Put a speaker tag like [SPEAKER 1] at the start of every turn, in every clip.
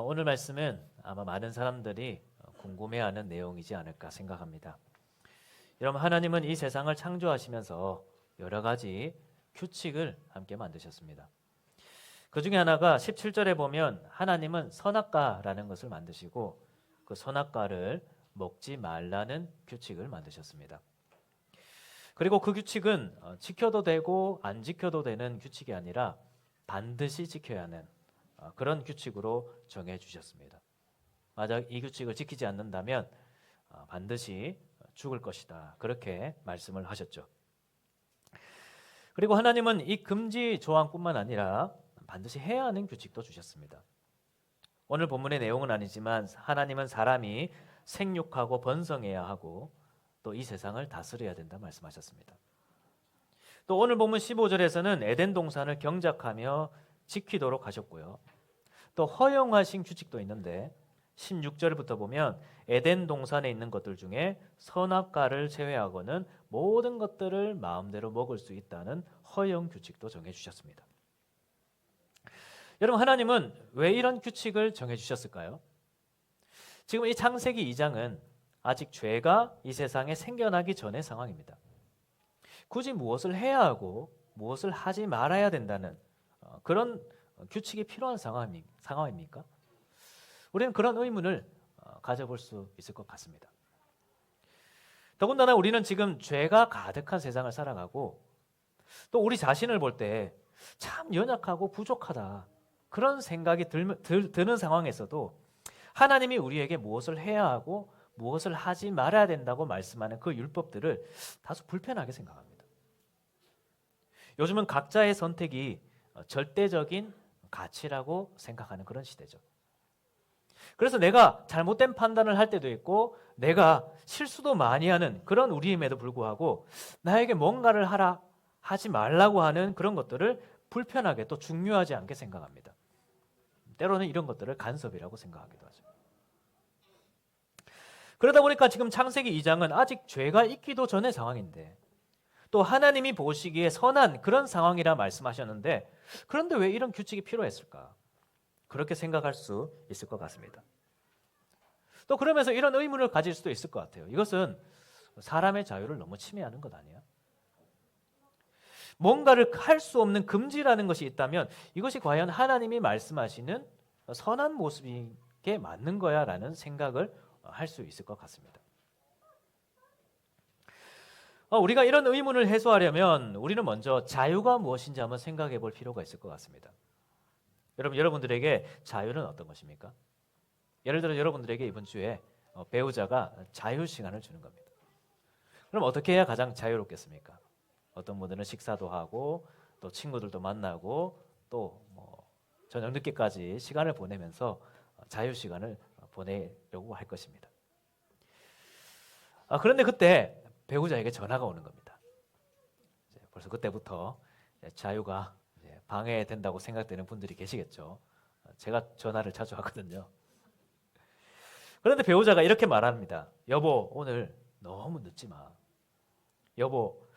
[SPEAKER 1] 오늘 말씀은 아마 많은 사람들이 궁금해하는 내용이지 않을까 생각합니다. 여러분, 하나님은 이 세상을 창조하시면서 여러 가지 규칙을 함께 만드셨습니다. 그 중에 하나가 17절에 보면 하나님은 선악과라는 것을 만드시고 그 선악과를 먹지 말라는 규칙을 만드셨습니다. 그리고 그 규칙은 지켜도 되고 안 지켜도 되는 규칙이 아니라 반드시 지켜야 하는 그런 규칙으로 정해 주셨습니다. 만약 이 규칙을 지키지 않는다면 반드시 죽을 것이다. 그렇게 말씀을 하셨죠. 그리고 하나님은 이 금지 조항뿐만 아니라 반드시 해야 하는 규칙도 주셨습니다. 오늘 본문의 내용은 아니지만 하나님은 사람이 생육하고 번성해야 하고 또 이 세상을 다스려야 된다 말씀하셨습니다. 또 오늘 본문 15절에서는 에덴 동산을 경작하며 지키도록 하셨고요. 또 허용하신 규칙도 있는데 16절부터 보면 에덴 동산에 있는 것들 중에 선악과를 제외하고는 모든 것들을 마음대로 먹을 수 있다는 허용 규칙도 정해 주셨습니다. 여러분, 하나님은 왜 이런 규칙을 정해 주셨을까요? 지금 이 창세기 2장은 아직 죄가 이 세상에 생겨나기 전의 상황입니다. 굳이 무엇을 해야 하고 무엇을 하지 말아야 된다는 그런 규칙이 필요한 상황입니까? 우리는 그런 의문을 가져볼 수 있을 것 같습니다. 더군다나 우리는 지금 죄가 가득한 세상을 살아가고 또 우리 자신을 볼 때 참 연약하고 부족하다 그런 생각이 드는 상황에서도 하나님이 우리에게 무엇을 해야 하고 무엇을 하지 말아야 된다고 말씀하는 그 율법들을 다소 불편하게 생각합니다. 요즘은 각자의 선택이 절대적인 가치라고 생각하는 그런 시대죠. 그래서 내가 잘못된 판단을 할 때도 있고 내가 실수도 많이 하는 그런 우리임에도 불구하고 나에게 뭔가를 하지 말라고 하는 그런 것들을 불편하게 또 중요하지 않게 생각합니다. 때로는 이런 것들을 간섭이라고 생각하기도 하죠. 그러다 보니까 지금 창세기 2장은 아직 죄가 있기도 전의 상황인데 또 하나님이 보시기에 선한 그런 상황이라 말씀하셨는데 그런데 왜 이런 규칙이 필요했을까? 그렇게 생각할 수 있을 것 같습니다. 또 그러면서 이런 의문을 가질 수도 있을 것 같아요. 이것은 사람의 자유를 너무 침해하는 것 아니야? 뭔가를 할 수 없는 금지라는 것이 있다면 이것이 과연 하나님이 말씀하시는 선한 모습이게 맞는 거야? 라는 생각을 할 수 있을 것 같습니다. 우리가 이런 의문을 해소하려면 우리는 먼저 자유가 무엇인지 한번 생각해 볼 필요가 있을 것 같습니다. 여러분들에게 자유는 어떤 것입니까? 예를 들어 여러분들에게 이번 주에 배우자가 자유 시간을 주는 겁니다. 그럼 어떻게 해야 가장 자유롭겠습니까? 어떤 분들은 식사도 하고 또 친구들도 만나고 또 저녁 늦게까지 시간을 보내면서 자유 시간을 보내려고 할 것입니다. 그런데 그때 배우자에게 전화가 오는 겁니다. 벌써 그때부터 자유가 방해된다고 생각되는 분들이 계시겠죠. 제가 전화를 자주 하거든요. 그런데 배우자가 이렇게 말합니다. 여보, 오늘 너무 늦지 마. 여보,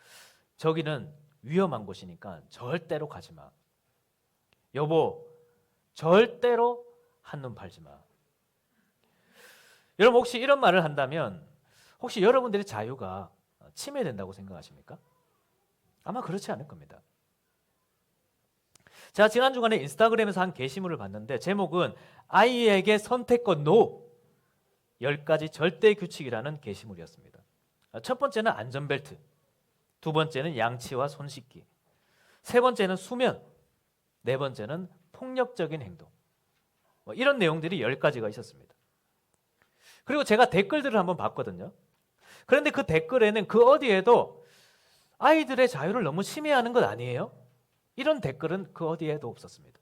[SPEAKER 1] 저기는 위험한 곳이니까 절대로 가지 마. 여보, 절대로 한눈 팔지 마. 여러분, 혹시 이런 말을 한다면 혹시 여러분들의 자유가 침해된다고 생각하십니까? 아마 그렇지 않을 겁니다. 제가 지난 주간에 인스타그램에서 한 게시물을 봤는데 제목은 아이에게 선택권 NO 10가지 절대 규칙이라는 게시물이었습니다. 첫 번째는 안전벨트, 두 번째는 양치와 손 씻기, 세 번째는 수면, 네 번째는 폭력적인 행동. 이런 내용들이 10가지가 있었습니다. 그리고 제가 댓글들을 한번 봤거든요. 그런데 그 댓글에는 그 어디에도 아이들의 자유를 너무 침해하는 것 아니에요? 이런 댓글은 그 어디에도 없었습니다.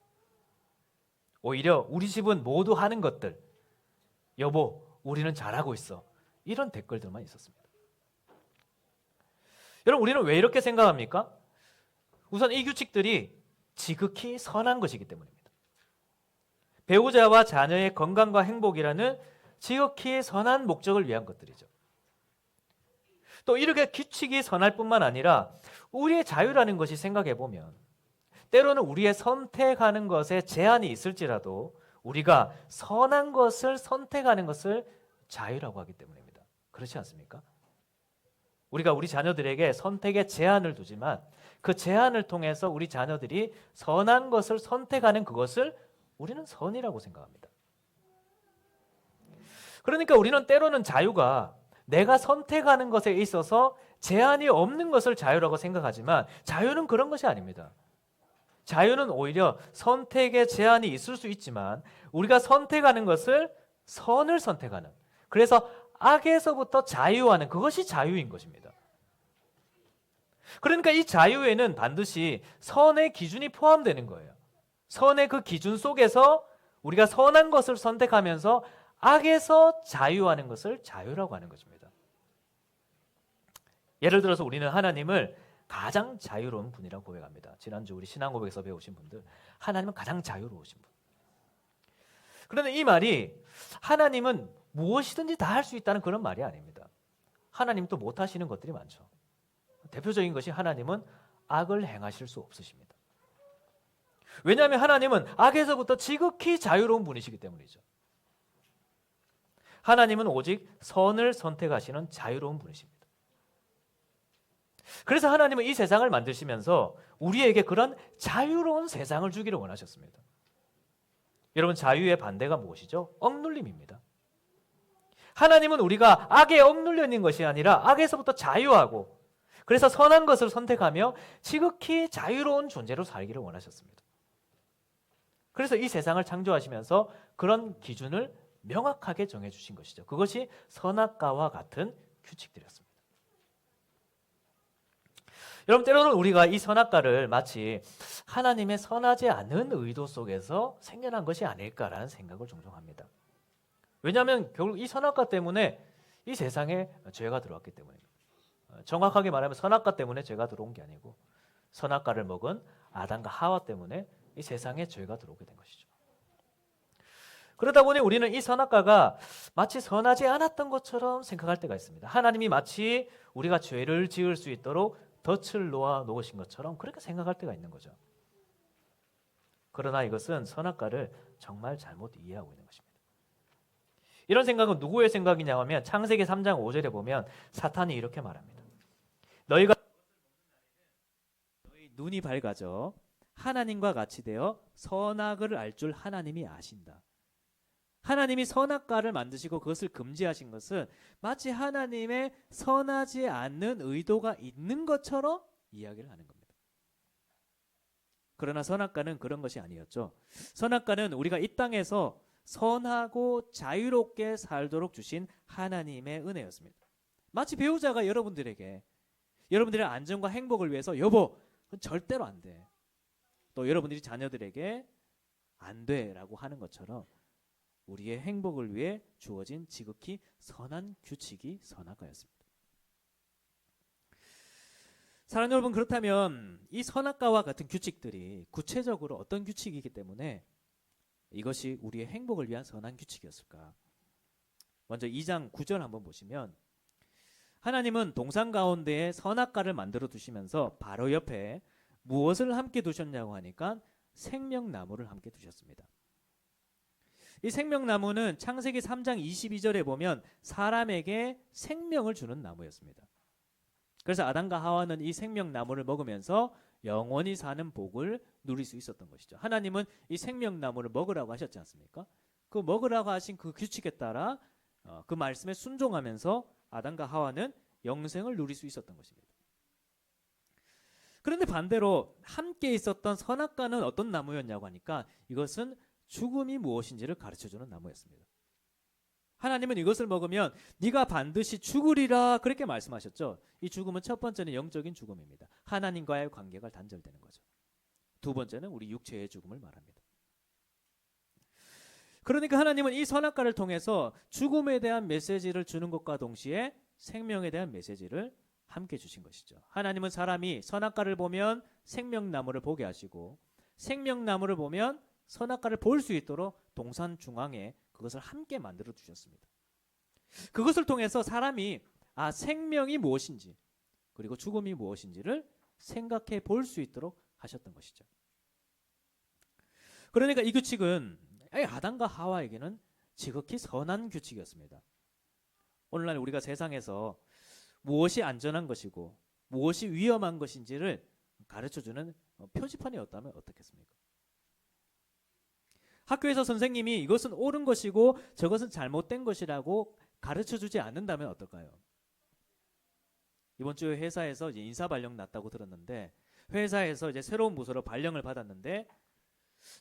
[SPEAKER 1] 오히려 우리 집은 모두 하는 것들, 여보, 우리는 잘하고 있어. 이런 댓글들만 있었습니다. 여러분, 우리는 왜 이렇게 생각합니까? 우선 이 규칙들이 지극히 선한 것이기 때문입니다. 배우자와 자녀의 건강과 행복이라는 지극히 선한 목적을 위한 것들이죠. 또 이렇게 규칙이 선할 뿐만 아니라 우리의 자유라는 것이 생각해 보면 때로는 우리의 선택하는 것에 제한이 있을지라도 우리가 선한 것을 선택하는 것을 자유라고 하기 때문입니다. 그렇지 않습니까? 우리가 우리 자녀들에게 선택의 제한을 두지만 그 제한을 통해서 우리 자녀들이 선한 것을 선택하는 그것을 우리는 선이라고 생각합니다. 그러니까 우리는 때로는 자유가 내가 선택하는 것에 있어서 제한이 없는 것을 자유라고 생각하지만 자유는 그런 것이 아닙니다. 자유는 오히려 선택의 제한이 있을 수 있지만 우리가 선택하는 것을 선을 선택하는, 그래서 악에서부터 자유하는 그것이 자유인 것입니다. 그러니까 이 자유에는 반드시 선의 기준이 포함되는 거예요. 선의 그 기준 속에서 우리가 선한 것을 선택하면서 악에서 자유하는 것을 자유라고 하는 것입니다. 예를 들어서 우리는 하나님을 가장 자유로운 분이라고 고백합니다. 지난주 우리 신앙고백에서 배우신 분들, 하나님은 가장 자유로우신 분. 그런데 이 말이 하나님은 무엇이든지 다 할 수 있다는 그런 말이 아닙니다. 하나님도 못하시는 것들이 많죠. 대표적인 것이 하나님은 악을 행하실 수 없으십니다. 왜냐하면 하나님은 악에서부터 지극히 자유로운 분이시기 때문이죠. 하나님은 오직 선을 선택하시는 자유로운 분이십니다. 그래서 하나님은 이 세상을 만드시면서 우리에게 그런 자유로운 세상을 주기를 원하셨습니다. 여러분, 자유의 반대가 무엇이죠? 억눌림입니다. 하나님은 우리가 악에 억눌려 있는 것이 아니라 악에서부터 자유하고 그래서 선한 것을 선택하며 지극히 자유로운 존재로 살기를 원하셨습니다. 그래서 이 세상을 창조하시면서 그런 기준을 명확하게 정해주신 것이죠. 그것이 선악과와 같은 규칙들이었습니다. 여러분, 때로는 우리가 이 선악과를 마치 하나님의 선하지 않은 의도 속에서 생겨난 것이 아닐까라는 생각을 종종 합니다. 왜냐하면 결국 이 선악과 때문에 이 세상에 죄가 들어왔기 때문입니다. 정확하게 말하면 선악과 때문에 죄가 들어온 게 아니고 선악과를 먹은 아담과 하와 때문에 이 세상에 죄가 들어오게 된 것이죠. 그러다 보니 우리는 이 선악과가 마치 선하지 않았던 것처럼 생각할 때가 있습니다. 하나님이 마치 우리가 죄를 지을 수 있도록 덫을 놓아 놓으신 것처럼 그렇게 생각할 때가 있는 거죠. 그러나 이것은 선악과를 정말 잘못 이해하고 있는 것입니다. 이런 생각은 누구의 생각이냐 하면 창세기 3장 5절에 보면 사탄이 이렇게 말합니다. 너희 눈이 밝아져 하나님과 같이 되어 선악을 알 줄 하나님이 아신다. 하나님이 선악과를 만드시고 그것을 금지하신 것은 마치 하나님의 선하지 않는 의도가 있는 것처럼 이야기를 하는 겁니다. 그러나 선악과는 그런 것이 아니었죠. 선악과는 우리가 이 땅에서 선하고 자유롭게 살도록 주신 하나님의 은혜였습니다. 마치 배우자가 여러분들에게 여러분들의 안전과 행복을 위해서 여보, 그건 절대로 안 돼. 또 여러분들이 자녀들에게 안 돼라고 하는 것처럼 우리의 행복을 위해 주어진 지극히 선한 규칙이 선악과였습니다. 사랑하는 여러분, 그렇다면 이 선악과와 같은 규칙들이 구체적으로 어떤 규칙이기 때문에 이것이 우리의 행복을 위한 선한 규칙이었을까? 먼저 2장 9절 한번 보시면 하나님은 동산 가운데에 선악과를 만들어 두시면서 바로 옆에 무엇을 함께 두셨냐고 하니까 생명나무를 함께 두셨습니다. 이 생명나무는 창세기 3장 22절에 보면 사람에게 생명을 주는 나무였습니다. 그래서 아담과 하와는 이 생명나무를 먹으면서 영원히 사는 복을 누릴 수 있었던 것이죠. 하나님은 이 생명나무를 먹으라고 하셨지 않습니까? 그 먹으라고 하신 그 규칙에 따라 그 말씀에 순종하면서 아담과 하와는 영생을 누릴 수 있었던 것입니다. 그런데 반대로 함께 있었던 선악과는 어떤 나무였냐고 하니까 이것은 죽음이 무엇인지를 가르쳐주는 나무였습니다. 하나님은 이것을 먹으면 네가 반드시 죽으리라 그렇게 말씀하셨죠. 이 죽음은 첫 번째는 영적인 죽음입니다. 하나님과의 관계가 단절되는 거죠. 두 번째는 우리 육체의 죽음을 말합니다. 그러니까 하나님은 이 선악과를 통해서 죽음에 대한 메시지를 주는 것과 동시에 생명에 대한 메시지를 함께 주신 것이죠. 하나님은 사람이 선악과를 보면 생명나무를 보게 하시고 생명나무를 보면 선악과를 볼 수 있도록 동산 중앙에 그것을 함께 만들어 주셨습니다. 그것을 통해서 사람이 생명이 무엇인지 그리고 죽음이 무엇인지를 생각해 볼 수 있도록 하셨던 것이죠. 그러니까 이 규칙은 아담과 하와에게는 지극히 선한 규칙이었습니다. 오늘날 우리가 세상에서 무엇이 안전한 것이고 무엇이 위험한 것인지를 가르쳐주는 표지판이었다면 어떻겠습니까? 학교에서 선생님이 이것은 옳은 것이고 저것은 잘못된 것이라고 가르쳐주지 않는다면 어떨까요? 이번 주에 회사에서 이제 인사 발령 났다고 들었는데, 회사에서 이제 새로운 부서로 발령을 받았는데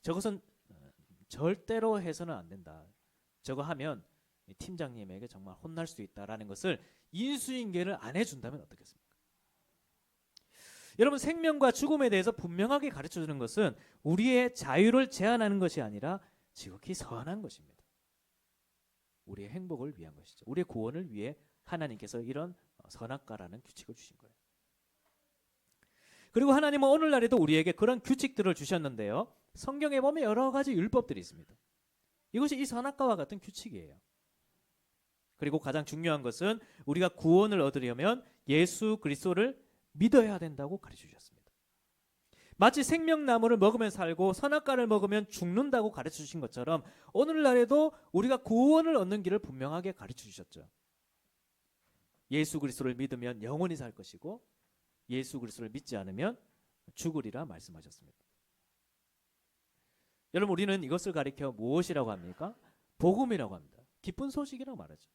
[SPEAKER 1] 저것은 절대로 해서는 안 된다. 저거 하면 팀장님에게 정말 혼날 수 있다라는 것을 인수인계를 안 해준다면 어떻겠습니까? 여러분, 생명과 죽음에 대해서 분명하게 가르쳐주는 것은 우리의 자유를 제한하는 것이 아니라 지극히 선한 것입니다. 우리의 행복을 위한 것이죠. 우리의 구원을 위해 하나님께서 이런 선악과라는 규칙을 주신 거예요. 그리고 하나님은 오늘날에도 우리에게 그런 규칙들을 주셨는데요. 성경에 보면 여러 가지 율법들이 있습니다. 이것이 이 선악과와 같은 규칙이에요. 그리고 가장 중요한 것은 우리가 구원을 얻으려면 예수 그리스도를 믿어야 된다고 가르쳐 주셨습니다. 마치 생명나무를 먹으면 살고 선악과를 먹으면 죽는다고 가르쳐 주신 것처럼 오늘날에도 우리가 구원을 얻는 길을 분명하게 가르쳐 주셨죠. 예수 그리스도를 믿으면 영원히 살 것이고 예수 그리스도를 믿지 않으면 죽으리라 말씀하셨습니다. 여러분, 우리는 이것을 가리켜 무엇이라고 합니까? 복음이라고 합니다. 기쁜 소식이라고 말하죠.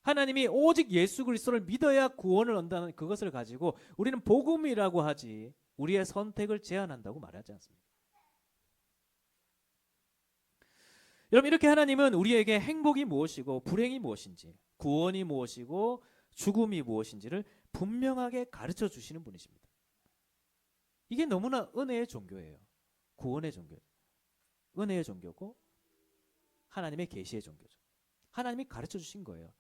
[SPEAKER 1] 하나님이 오직 예수 그리스도를 믿어야 구원을 얻는다는 그것을 가지고 우리는 복음이라고 하지 우리의 선택을 제한한다고 말하지 않습니다. 여러분, 이렇게 하나님은 우리에게 행복이 무엇이고 불행이 무엇인지, 구원이 무엇이고 죽음이 무엇인지를 분명하게 가르쳐 주시는 분이십니다. 이게 너무나 은혜의 종교예요. 구원의 종교, 은혜의 종교고 하나님의 계시의 종교죠. 하나님이 가르쳐 주신 거예요.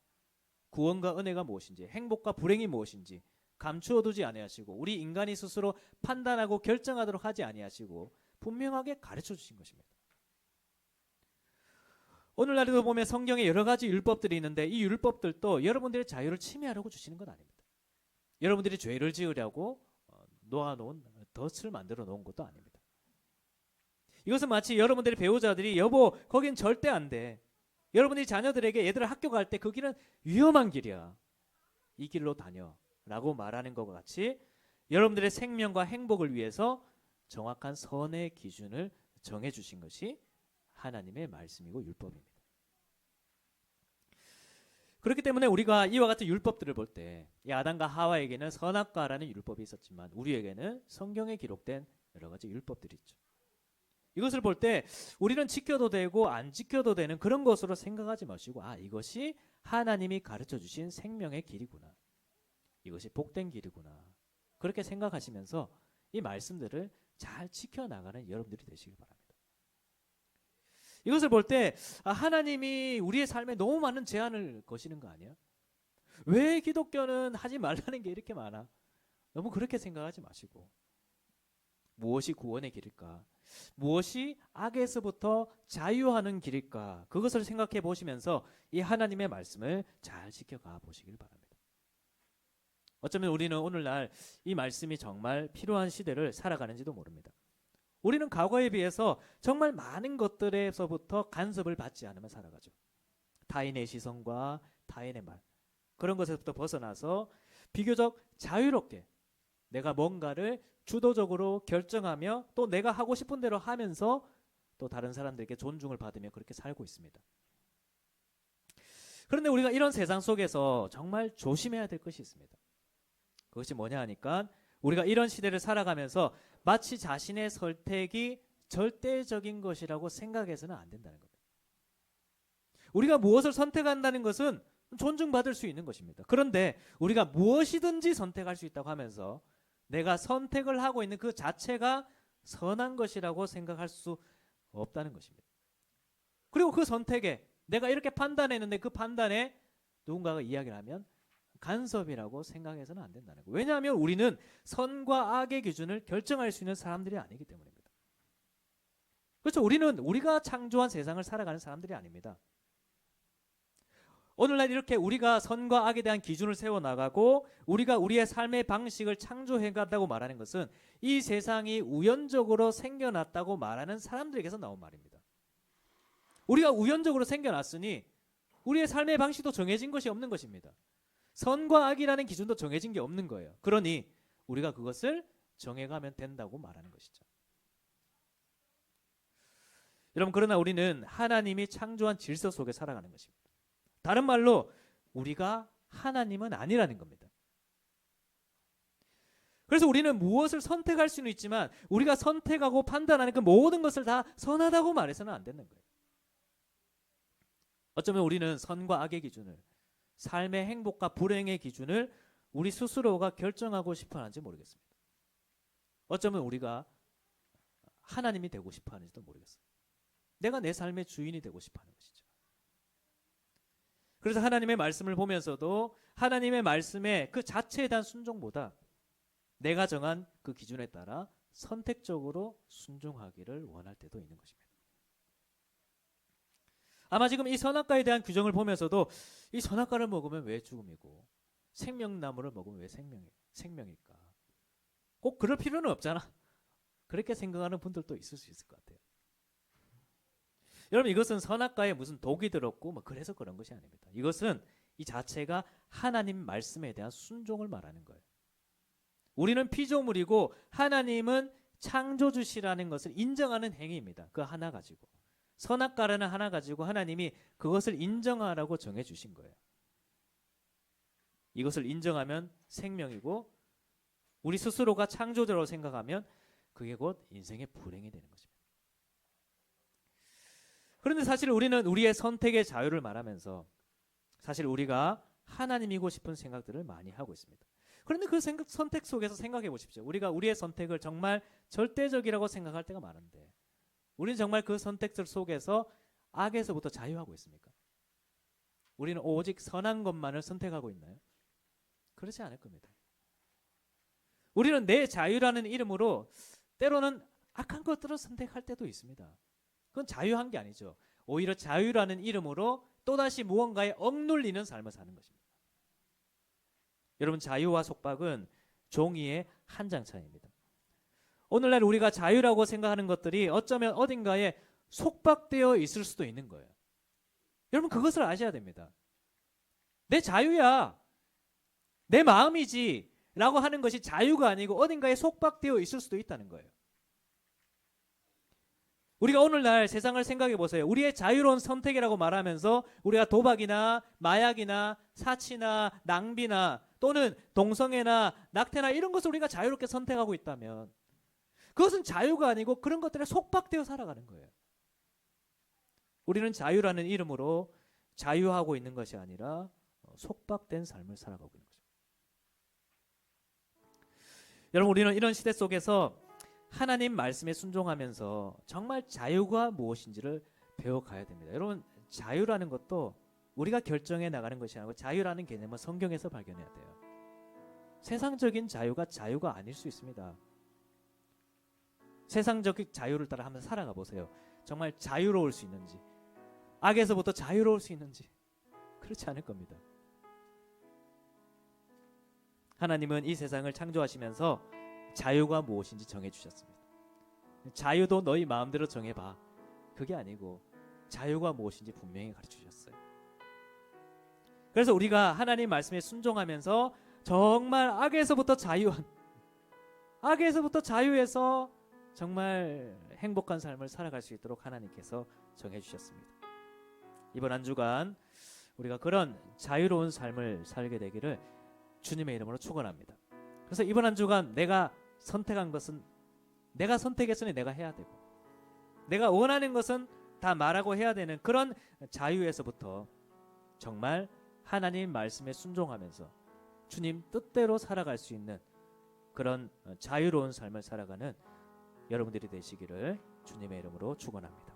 [SPEAKER 1] 구원과 은혜가 무엇인지, 행복과 불행이 무엇인지 감추어두지 아니하시고 우리 인간이 스스로 판단하고 결정하도록 하지 아니하시고 분명하게 가르쳐 주신 것입니다. 오늘날에도 보면 성경에 여러 가지 율법들이 있는데 이 율법들도 여러분들의 자유를 침해하려고 주시는 건 아닙니다. 여러분들이 죄를 지으려고 놓아놓은 덫을 만들어 놓은 것도 아닙니다. 이것은 마치 여러분들의 배우자들이 여보 거긴 절대 안 돼. 여러분들이 자녀들에게 얘들아 학교 갈 때 그 길은 위험한 길이야. 이 길로 다녀 라고 말하는 것과 같이 여러분들의 생명과 행복을 위해서 정확한 선의 기준을 정해주신 것이 하나님의 말씀이고 율법입니다. 그렇기 때문에 우리가 이와 같은 율법들을 볼 때 이 아담과 하와에게는 선악과라는 율법이 있었지만 우리에게는 성경에 기록된 여러 가지 율법들이 있죠. 이것을 볼 때 우리는 지켜도 되고 안 지켜도 되는 그런 것으로 생각하지 마시고 이것이 하나님이 가르쳐 주신 생명의 길이구나. 이것이 복된 길이구나. 그렇게 생각하시면서 이 말씀들을 잘 지켜나가는 여러분들이 되시길 바랍니다. 이것을 볼 때 하나님이 우리의 삶에 너무 많은 제한을 거시는 거 아니야? 왜 기독교는 하지 말라는 게 이렇게 많아? 너무 그렇게 생각하지 마시고 무엇이 구원의 길일까? 무엇이 악에서부터 자유하는 길일까? 그것을 생각해 보시면서 이 하나님의 말씀을 잘 지켜가 보시길 바랍니다. 어쩌면 우리는 오늘날 이 말씀이 정말 필요한 시대를 살아가는지도 모릅니다. 우리는 과거에 비해서 정말 많은 것들에서부터 간섭을 받지 않으며 살아가죠. 타인의 시선과 타인의 말, 그런 것에서부터 벗어나서 비교적 자유롭게 내가 뭔가를 주도적으로 결정하며 또 내가 하고 싶은 대로 하면서 또 다른 사람들에게 존중을 받으며 그렇게 살고 있습니다. 그런데 우리가 이런 세상 속에서 정말 조심해야 될 것이 있습니다. 그것이 뭐냐 하니까 우리가 이런 시대를 살아가면서 마치 자신의 선택이 절대적인 것이라고 생각해서는 안 된다는 겁니다. 우리가 무엇을 선택한다는 것은 존중받을 수 있는 것입니다. 그런데 우리가 무엇이든지 선택할 수 있다고 하면서 내가 선택을 하고 있는 그 자체가 선한 것이라고 생각할 수 없다는 것입니다. 그리고 그 선택에 내가 이렇게 판단했는데 그 판단에 누군가가 이야기를 하면 간섭이라고 생각해서는 안 된다는 거예요. 왜냐하면 우리는 선과 악의 기준을 결정할 수 있는 사람들이 아니기 때문입니다. 그렇죠. 우리는 우리가 창조한 세상을 살아가는 사람들이 아닙니다. 오늘날 이렇게 우리가 선과 악에 대한 기준을 세워나가고 우리가 우리의 삶의 방식을 창조해간다고 말하는 것은 이 세상이 우연적으로 생겨났다고 말하는 사람들에게서 나온 말입니다. 우리가 우연적으로 생겨났으니 우리의 삶의 방식도 정해진 것이 없는 것입니다. 선과 악이라는 기준도 정해진 게 없는 거예요. 그러니 우리가 그것을 정해가면 된다고 말하는 것이죠. 여러분, 그러나 우리는 하나님이 창조한 질서 속에 살아가는 것입니다. 다른 말로 우리가 하나님은 아니라는 겁니다. 그래서 우리는 무엇을 선택할 수는 있지만 우리가 선택하고 판단하는 그 모든 것을 다 선하다고 말해서는 안 되는 거예요. 어쩌면 우리는 선과 악의 기준을, 삶의 행복과 불행의 기준을 우리 스스로가 결정하고 싶어 하는지 모르겠습니다. 어쩌면 우리가 하나님이 되고 싶어 하는지도 모르겠어요. 내가 내 삶의 주인이 되고 싶어 하는 것이죠. 그래서 하나님의 말씀을 보면서도 하나님의 말씀의 그 자체에 대한 순종보다 내가 정한 그 기준에 따라 선택적으로 순종하기를 원할 때도 있는 것입니다. 아마 지금 이 선악과에 대한 규정을 보면서도 이 선악과를 먹으면 왜 죽음이고 생명나무를 먹으면 왜 생명일까? 꼭 그럴 필요는 없잖아. 그렇게 생각하는 분들도 있을 수 있을 것 같아요. 여러분, 이것은 선악과에 무슨 독이 들었고 뭐 그래서 그런 것이 아닙니다. 이것은 이 자체가 하나님 말씀에 대한 순종을 말하는 거예요. 우리는 피조물이고 하나님은 창조주시라는 것을 인정하는 행위입니다. 그 하나 가지고. 선악과라는 하나 가지고 하나님이 그것을 인정하라고 정해주신 거예요. 이것을 인정하면 생명이고 우리 스스로가 창조자로 생각하면 그게 곧 인생의 불행이 되는 것입니다. 그런데 사실 우리는 우리의 선택의 자유를 말하면서 사실 우리가 하나님이고 싶은 생각들을 많이 하고 있습니다. 그런데 그 선택 속에서 생각해 보십시오. 우리가 우리의 선택을 정말 절대적이라고 생각할 때가 많은데 우리는 정말 그 선택들 속에서 악에서부터 자유하고 있습니까? 우리는 오직 선한 것만을 선택하고 있나요? 그렇지 않을 겁니다. 우리는 내 자유라는 이름으로 때로는 악한 것들을 선택할 때도 있습니다. 그건 자유한 게 아니죠. 오히려 자유라는 이름으로 또다시 무언가에 억눌리는 삶을 사는 것입니다. 여러분, 자유와 속박은 종이의 한 장 차이입니다. 오늘날 우리가 자유라고 생각하는 것들이 어쩌면 어딘가에 속박되어 있을 수도 있는 거예요. 여러분, 그것을 아셔야 됩니다. 내 자유야, 내 마음이지 라고 하는 것이 자유가 아니고 어딘가에 속박되어 있을 수도 있다는 거예요. 우리가 오늘날 세상을 생각해 보세요. 우리의 자유로운 선택이라고 말하면서 우리가 도박이나 마약이나 사치나 낭비나 또는 동성애나 낙태나 이런 것을 우리가 자유롭게 선택하고 있다면 그것은 자유가 아니고 그런 것들에 속박되어 살아가는 거예요. 우리는 자유라는 이름으로 자유하고 있는 것이 아니라 속박된 삶을 살아가고 있는 거죠. 여러분, 우리는 이런 시대 속에서 하나님 말씀에 순종하면서 정말 자유가 무엇인지를 배워가야 됩니다. 여러분, 자유라는 것도 우리가 결정해 나가는 것이 아니고 자유라는 개념은 성경에서 발견해야 돼요. 세상적인 자유가 자유가 아닐 수 있습니다. 세상적인 자유를 따라 한번 살아가 보세요. 정말 자유로울 수 있는지, 악에서부터 자유로울 수 있는지 그렇지 않을 겁니다. 하나님은 이 세상을 창조하시면서 자유가 무엇인지 정해주셨습니다. 자유도 너희 마음대로 정해봐. 그게 아니고 자유가 무엇인지 분명히 가르쳐주셨어요. 그래서 우리가 하나님 말씀에 순종하면서 정말 악에서부터 자유해서 정말 행복한 삶을 살아갈 수 있도록 하나님께서 정해주셨습니다. 이번 한 주간 우리가 그런 자유로운 삶을 살게 되기를 주님의 이름으로 축원합니다. 그래서 이번 한 주간 내가 선택한 것은 내가 선택했으니 내가 해야 되고 내가 원하는 것은 다 말하고 해야 되는 그런 자유에서부터 정말 하나님 말씀에 순종하면서 주님 뜻대로 살아갈 수 있는 그런 자유로운 삶을 살아가는 여러분들이 되시기를 주님의 이름으로 축원합니다.